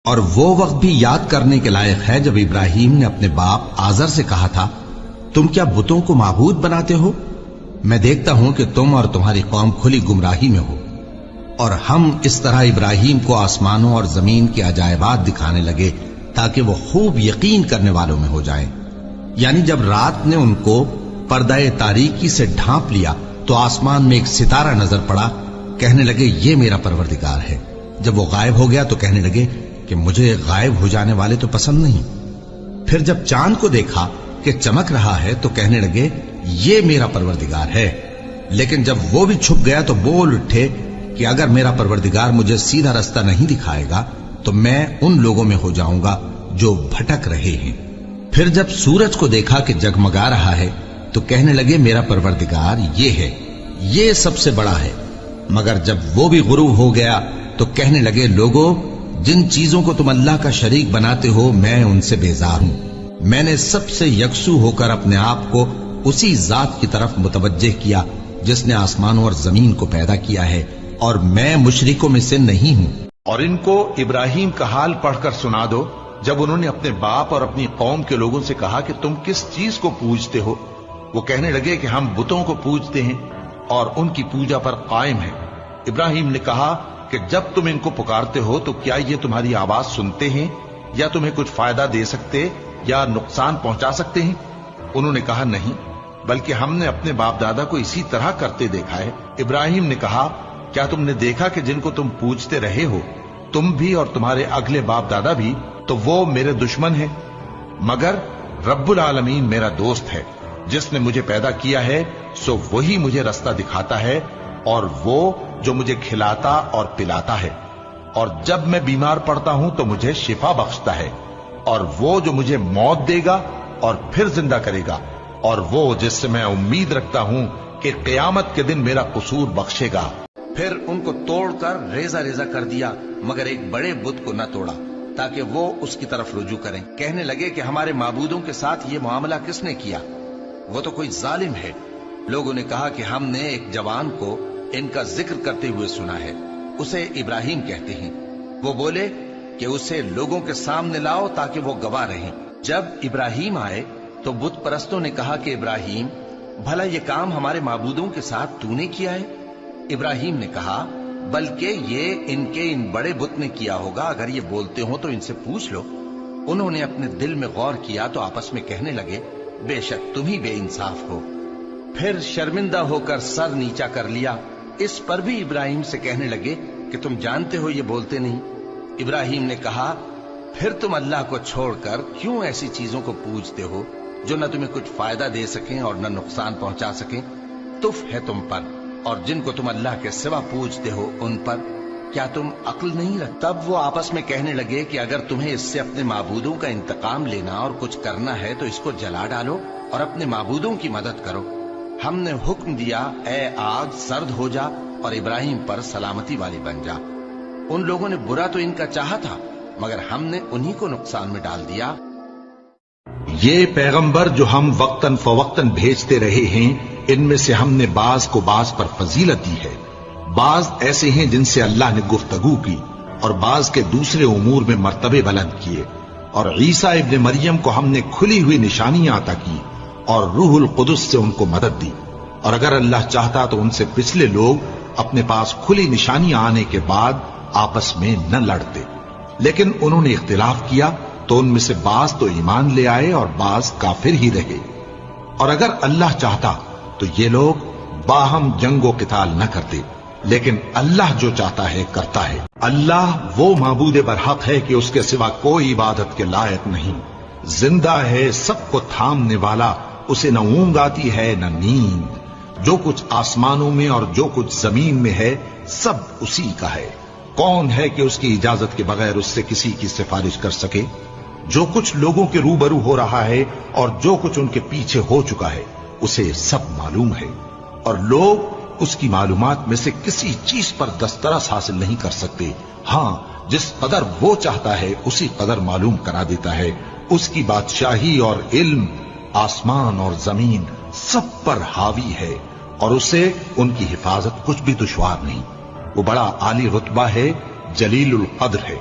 اور وہ وقت بھی یاد کرنے کے لائق ہے جب ابراہیم نے اپنے باپ آزر سے کہا تھا، تم کیا بتوں کو معبود بناتے ہو؟ میں دیکھتا ہوں کہ تم اور تمہاری قوم کھلی گمراہی میں ہو۔ اور ہم اس طرح ابراہیم کو آسمانوں اور زمین کے عجائبات دکھانے لگے تاکہ وہ خوب یقین کرنے والوں میں ہو جائیں۔ یعنی جب رات نے ان کو پردہ تاریکی سے ڈھانپ لیا تو آسمان میں ایک ستارہ نظر پڑا، کہنے لگے یہ میرا پروردگار ہے۔ جب وہ غائب ہو گیا تو کہنے لگے کہ مجھے غائب ہو جانے والے تو پسند نہیں۔ پھر جب چاند کو دیکھا کہ چمک رہا ہے تو کہنے لگے یہ میرا پروردگار ہے۔ لیکن جب وہ بھی چھپ گیا تو بول اٹھے کہ اگر میرا پروردگار مجھے سیدھا رستہ نہیں دکھائے گا تو میں ان لوگوں میں ہو جاؤں گا جو بھٹک رہے ہیں۔ پھر جب سورج کو دیکھا کہ جگمگا رہا ہے تو کہنے لگے میرا پروردگار یہ ہے، یہ سب سے بڑا ہے۔ مگر جب وہ بھی غروب ہو گیا تو کہنے لگے لوگو، جن چیزوں کو تم اللہ کا شریک بناتے ہو میں ان سے بیزار ہوں۔ میں نے سب سے یکسو ہو کر اپنے آپ کو اسی ذات کی طرف متوجہ کیا جس نے آسمانوں اور زمین کو پیدا کیا ہے، اور میں مشرکوں میں سے نہیں ہوں۔ اور ان کو ابراہیم کا حال پڑھ کر سنا دو جب انہوں نے اپنے باپ اور اپنی قوم کے لوگوں سے کہا کہ تم کس چیز کو پوجتے ہو؟ وہ کہنے لگے کہ ہم بتوں کو پوجتے ہیں اور ان کی پوجا پر قائم ہیں۔ ابراہیم نے کہا کہ جب تم ان کو پکارتے ہو تو کیا یہ تمہاری آواز سنتے ہیں یا تمہیں کچھ فائدہ دے سکتے یا نقصان پہنچا سکتے ہیں؟ انہوں نے کہا نہیں، بلکہ ہم نے اپنے باپ دادا کو اسی طرح کرتے دیکھا ہے۔ ابراہیم نے کہا کیا تم نے دیکھا کہ جن کو تم پوجتے رہے ہو تم بھی اور تمہارے اگلے باپ دادا بھی، تو وہ میرے دشمن ہیں، مگر رب العالمین میرا دوست ہے۔ جس نے مجھے پیدا کیا ہے سو وہی مجھے رستہ دکھاتا ہے، اور وہ جو مجھے کھلاتا اور پلاتا ہے، اور جب میں بیمار پڑتا ہوں تو مجھے شفا بخشتا ہے، اور وہ جو مجھے موت دے گا اور پھر زندہ کرے گا، اور وہ جس سے میں امید رکھتا ہوں کہ قیامت کے دن میرا قصور بخشے گا۔ پھر ان کو توڑ کر ریزہ ریزہ کر دیا، مگر ایک بڑے بت کو نہ توڑا تاکہ وہ اس کی طرف رجوع کریں۔ کہنے لگے کہ ہمارے معبودوں کے ساتھ یہ معاملہ کس نے کیا؟ وہ تو کوئی ظالم ہے۔ لوگوں نے کہا کہ ہم نے ایک جوان کو ان کا ذکر کرتے ہوئے سنا ہے، اسے ابراہیم کہتے ہیں۔ وہ بولے کہ اسے لوگوں کے سامنے لاؤ تاکہ وہ گواہ رہیں۔ جب ابراہیم آئے تو بت پرستوں نے کہا کہ ابراہیم، بھلا یہ کام ہمارے معبودوں کے ساتھ تو نے کیا ہے؟ ابراہیم نے کہا بلکہ یہ ان بڑے بت نے کیا ہوگا، اگر یہ بولتے ہوں تو ان سے پوچھ لو۔ انہوں نے اپنے دل میں غور کیا تو آپس میں کہنے لگے بے شک تم ہی بے انصاف ہو۔ پھر شرمندہ ہو کر سر نیچا کر لیا۔ اس پر بھی ابراہیم سے کہنے لگے کہ تم جانتے ہو یہ بولتے نہیں۔ ابراہیم نے کہا پھر تم اللہ کو چھوڑ کر کیوں ایسی چیزوں کو پوجتے ہو جو نہ تمہیں کچھ فائدہ دے سکیں اور نہ نقصان پہنچا سکیں؟ تف ہے تم پر اور جن کو تم اللہ کے سوا پوجتے ہو ان پر، کیا تم عقل نہیں رکھتے؟ تب وہ آپس میں کہنے لگے کہ اگر تمہیں اس سے اپنے معبودوں کا انتقام لینا اور کچھ کرنا ہے تو اس کو جلا ڈالو اور اپنے معبودوں کی مدد کرو۔ ہم نے حکم دیا اے آگ سرد ہو جا اور ابراہیم پر سلامتی والی بن جا۔ ان لوگوں نے برا تو ان کا چاہا تھا مگر ہم نے انہی کو نقصان میں ڈال دیا۔ یہ پیغمبر جو ہم وقتاً فوقتاً بھیجتے رہے ہیں، ان میں سے ہم نے بعض کو بعض پر فضیلت دی ہے۔ بعض ایسے ہیں جن سے اللہ نے گفتگو کی اور بعض کے دوسرے امور میں مرتبے بلند کیے، اور عیسیٰ ابن مریم کو ہم نے کھلی ہوئی نشانیاں عطا کی اور روح القدس سے ان کو مدد دی، اور اگر اللہ چاہتا تو ان سے پچھلے لوگ اپنے پاس کھلی نشانیاں آنے کے بعد آپس میں نہ لڑتے، لیکن انہوں نے اختلاف کیا تو ان میں سے بعض تو ایمان لے آئے اور بعض کافر ہی رہے۔ اور اگر اللہ چاہتا تو یہ لوگ باہم جنگ و قتال نہ کرتے، لیکن اللہ جو چاہتا ہے کرتا ہے۔ اللہ وہ معبود برحق ہے کہ اس کے سوا کوئی عبادت کے لائق نہیں، زندہ ہے، سب کو تھامنے والا، اسے نہ اونگ آتی ہے نہ نیند۔ جو کچھ آسمانوں میں اور جو کچھ زمین میں ہے سب اسی کا ہے۔ کون ہے کہ اس کی اجازت کے بغیر اس سے کسی کی سفارش کر سکے؟ جو کچھ لوگوں کے روبرو ہو رہا ہے اور جو کچھ ان کے پیچھے ہو چکا ہے اسے سب معلوم ہے، اور لوگ اس کی معلومات میں سے کسی چیز پر دسترس حاصل نہیں کر سکتے۔ ہاں جس قدر وہ چاہتا ہے اسی قدر معلوم کرا دیتا ہے۔ اس کی بادشاہی اور علم آسمان اور زمین سب پر حاوی ہے، اور اسے ان کی حفاظت کچھ بھی دشوار نہیں۔ وہ بڑا عالی رتبہ ہے، جلیل القدر ہے۔